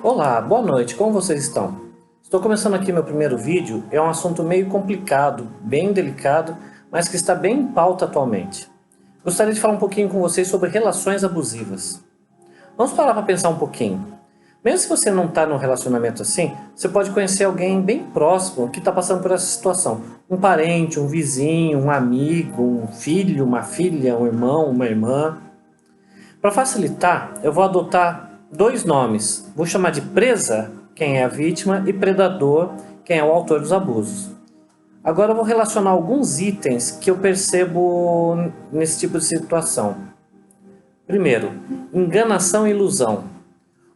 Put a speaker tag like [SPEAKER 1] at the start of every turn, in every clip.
[SPEAKER 1] Olá, boa noite, como vocês estão? Estou começando aqui meu primeiro vídeo, é um assunto meio complicado, bem delicado, mas que está bem em pauta atualmente. Gostaria de falar um pouquinho com vocês sobre relações abusivas. Vamos parar para pensar um pouquinho. Mesmo se você não está num relacionamento assim, você pode conhecer alguém bem próximo que está passando por essa situação. Um parente, um vizinho, um amigo, um filho, uma filha, um irmão, uma irmã. Para facilitar, eu vou adotar dois nomes. Vou chamar de presa, quem é a vítima, e predador, quem é o autor dos abusos. Agora eu vou relacionar alguns itens que eu percebo nesse tipo de situação. Primeiro, enganação e ilusão.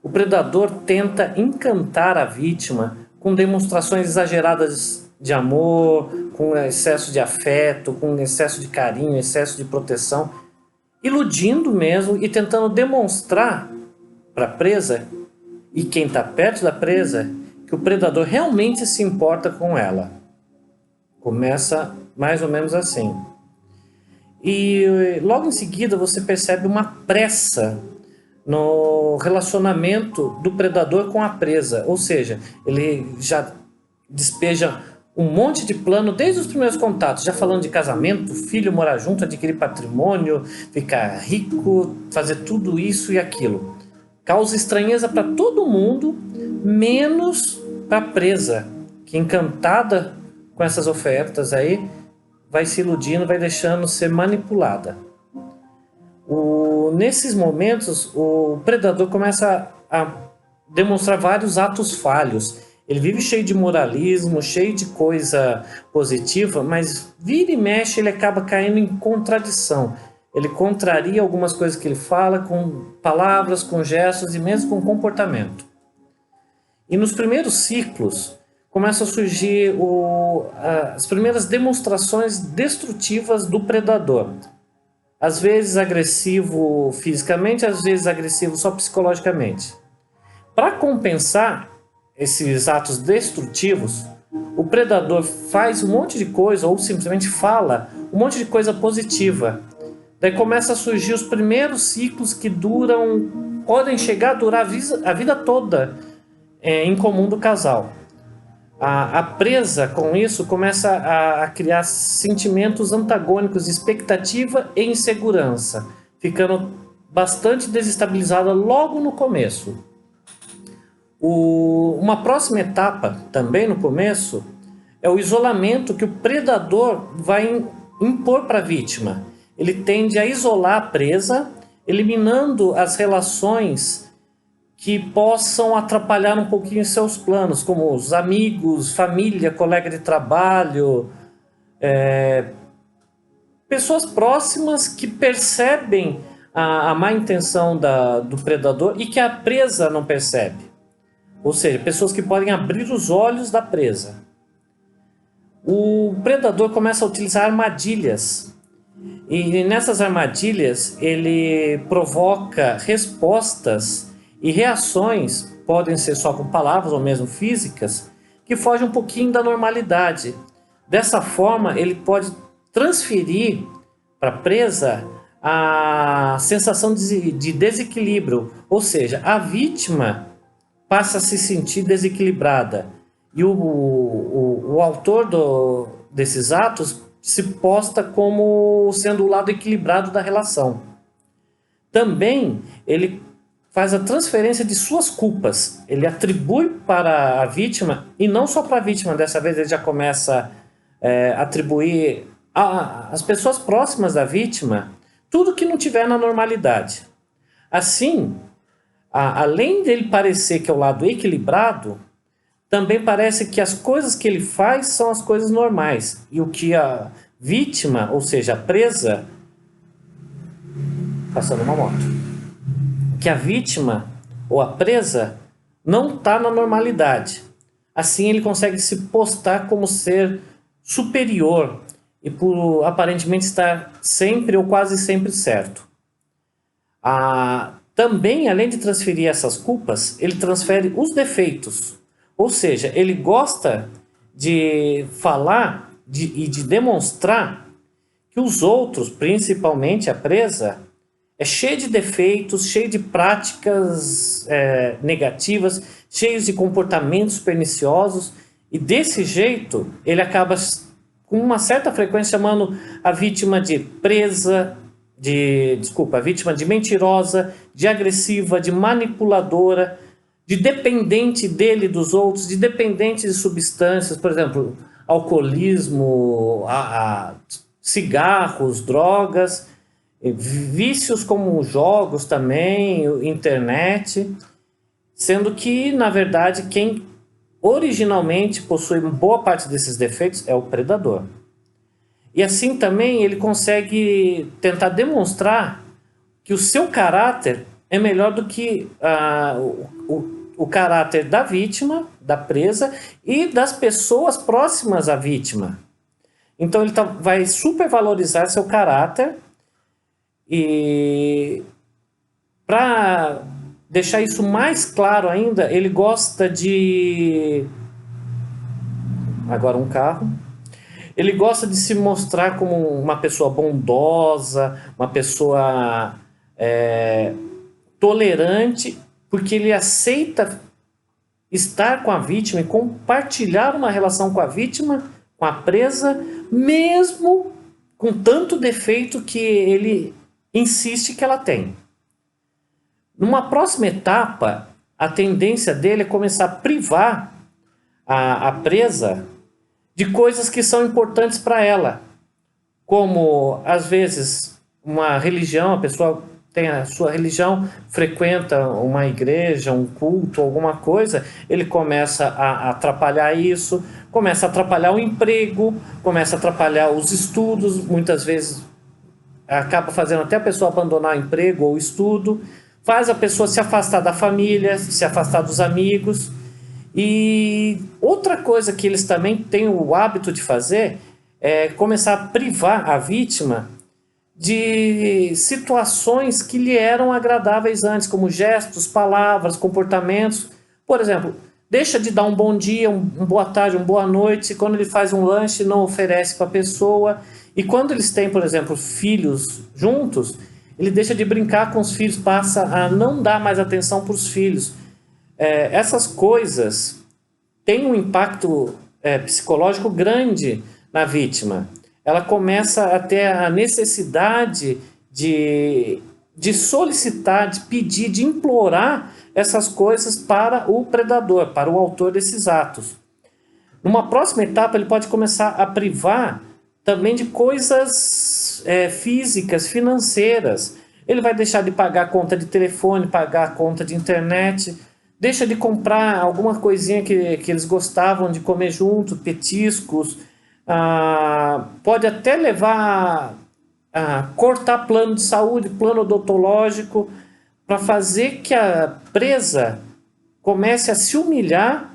[SPEAKER 1] O predador tenta encantar a vítima com demonstrações exageradas de amor, com excesso de afeto, com excesso de carinho, excesso de proteção, iludindo mesmo e tentando demonstrar para a presa e quem está perto da presa que o predador realmente se importa com ela. Começa mais ou menos assim. E logo em seguida você percebe uma pressa no relacionamento do predador com a presa, ou seja, ele já despeja um monte de plano desde os primeiros contatos, já falando de casamento, filho, morar junto, adquirir patrimônio, ficar rico, fazer tudo isso e aquilo. Causa estranheza para todo mundo, menos para a presa, que encantada com essas ofertas aí, vai se iludindo, vai deixando ser manipulada. Nesses momentos, o predador começa a demonstrar vários atos falhos. Ele vive cheio de moralismo, cheio de coisa positiva, mas vira e mexe ele acaba caindo em contradição. Ele contraria algumas coisas que ele fala com palavras, com gestos e mesmo com comportamento. E nos primeiros ciclos começam a surgir as primeiras demonstrações destrutivas do predador. Às vezes agressivo fisicamente, às vezes agressivo só psicologicamente. Para compensar esses atos destrutivos, o predador faz um monte de coisa ou simplesmente fala um monte de coisa positiva. Daí começa a surgir os primeiros ciclos que podem chegar a durar a vida toda em comum do casal. A presa, com isso, começa a criar sentimentos antagônicos de expectativa e insegurança, ficando bastante desestabilizada logo no começo. Uma próxima etapa, também no começo, é o isolamento que o predador vai impor para a vítima. Ele tende a isolar a presa, eliminando as relações que possam atrapalhar um pouquinho seus planos, como os amigos, família, colega de trabalho, pessoas próximas que percebem a má intenção do predador e que a presa não percebe. Ou seja, pessoas que podem abrir os olhos da presa. O predador começa a utilizar armadilhas. E nessas armadilhas ele provoca respostas e reações, podem ser só com palavras ou mesmo físicas, que fogem um pouquinho da normalidade. Dessa forma ele pode transferir para a presa a sensação de desequilíbrio. Ou seja, a vítima passa a se sentir desequilibrada e o autor desses atos se posta como sendo o lado equilibrado da relação. Também ele faz a transferência de suas culpas, ele atribui para a vítima, e não só para a vítima, dessa vez ele já começa a atribuir às pessoas próximas da vítima tudo que não tiver na normalidade. Assim, além dele parecer que é o lado equilibrado, também parece que as coisas que ele faz são as coisas normais. E o que a vítima, ou seja, a presa... Passando uma moto. Que a vítima ou a presa não está na normalidade. Assim ele consegue se postar como ser superior e por aparentemente estar sempre ou quase sempre certo. Também, além de transferir essas culpas, ele transfere os defeitos. Ou seja, ele gosta de falar e de demonstrar que os outros, principalmente a presa, é cheio de defeitos, cheio de práticas negativas, cheio de comportamentos perniciosos, e desse jeito ele acaba com uma certa frequência chamando a vítima de presa, a vítima de mentirosa, de agressiva, de manipuladora, de dependente dele e dos outros, de dependente de substâncias, por exemplo, alcoolismo, cigarros, drogas, vícios como jogos também, internet, sendo que, na verdade, quem originalmente possui boa parte desses defeitos é o predador. E assim também ele consegue tentar demonstrar que o seu caráter é melhor do que o caráter da vítima, da presa e das pessoas próximas à vítima. Então ele vai supervalorizar seu caráter, e para deixar isso mais claro ainda, ele gosta de... Agora um carro. Ele gosta de se mostrar como uma pessoa bondosa, uma pessoa tolerante, porque ele aceita estar com a vítima e compartilhar uma relação com a vítima, com a presa, mesmo com tanto defeito que ele insiste que ela tem. Numa próxima etapa, a tendência dele é começar a privar a presa de coisas que são importantes para ela, como, às vezes, uma religião. A pessoa tem a sua religião, frequenta uma igreja, um culto, alguma coisa, ele começa a atrapalhar isso, começa a atrapalhar o emprego, começa a atrapalhar os estudos, muitas vezes acaba fazendo até a pessoa abandonar o emprego ou o estudo, faz a pessoa se afastar da família, se afastar dos amigos. E outra coisa que eles também têm o hábito de fazer é começar a privar a vítima de situações que lhe eram agradáveis antes, como gestos, palavras, comportamentos. Por exemplo, deixa de dar um bom dia, um boa tarde, uma boa noite, quando ele faz um lanche não oferece para a pessoa. E quando eles têm, por exemplo, filhos juntos, ele deixa de brincar com os filhos, passa a não dar mais atenção para os filhos. Essas coisas têm um impacto psicológico grande na vítima. Ela começa a ter a necessidade de solicitar, de pedir, de implorar essas coisas para o predador, para o autor desses atos. Numa próxima etapa, ele pode começar a privar também de coisas físicas, financeiras. Ele vai deixar de pagar a conta de telefone, pagar a conta de internet, deixa de comprar alguma coisinha que eles gostavam de comer junto, petiscos. Pode até levar a cortar plano de saúde, plano odontológico, para fazer que a presa comece a se humilhar,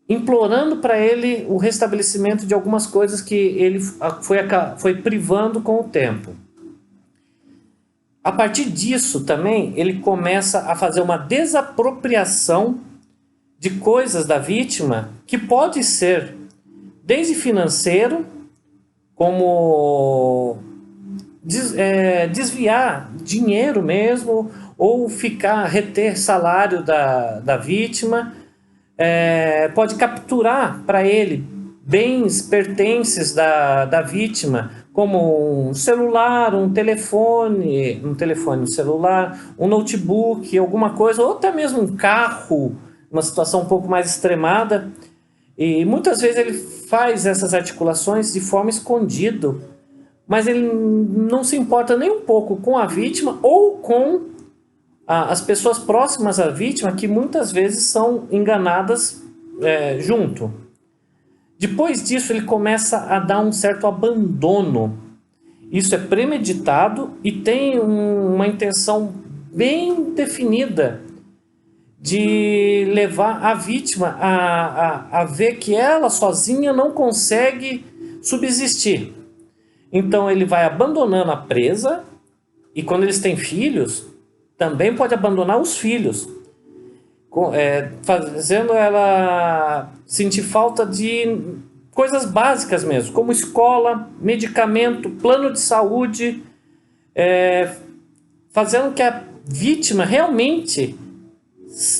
[SPEAKER 1] implorando para ele o restabelecimento de algumas coisas que ele foi privando com o tempo. A partir disso também, ele começa a fazer uma desapropriação de coisas da vítima, que pode ser desde financeiro, como desviar dinheiro mesmo, ou reter salário da vítima, pode capturar para ele bens, pertences da vítima, como um celular, um celular, um notebook, alguma coisa, ou até mesmo um carro, uma situação um pouco mais extremada. E muitas vezes ele faz essas articulações de forma escondida, mas ele não se importa nem um pouco com a vítima ou com as pessoas próximas à vítima, que muitas vezes são enganadas junto. Depois disso, ele começa a dar um certo abandono. Isso é premeditado e tem uma intenção bem definida de levar a vítima a ver que ela sozinha não consegue subsistir. Então ele vai abandonando a presa, e quando eles têm filhos, também pode abandonar os filhos, fazendo ela sentir falta de coisas básicas mesmo, como escola, medicamento, plano de saúde, fazendo que a vítima realmente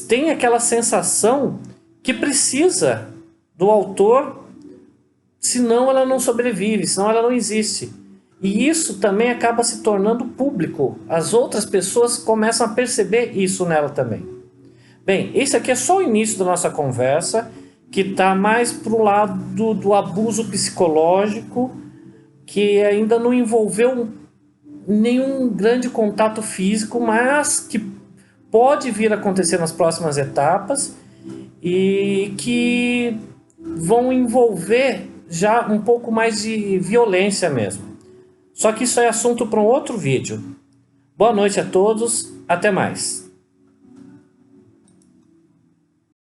[SPEAKER 1] tenha aquela sensação que precisa do autor, senão ela não sobrevive, senão ela não existe. E isso também acaba se tornando público. As outras pessoas começam a perceber isso nela também. Bem, esse aqui é só o início da nossa conversa, que está mais para o lado do abuso psicológico, que ainda não envolveu nenhum grande contato físico, mas que pode vir a acontecer nas próximas etapas e que vão envolver já um pouco mais de violência mesmo. Só que isso é assunto para um outro vídeo. Boa noite a todos, até mais.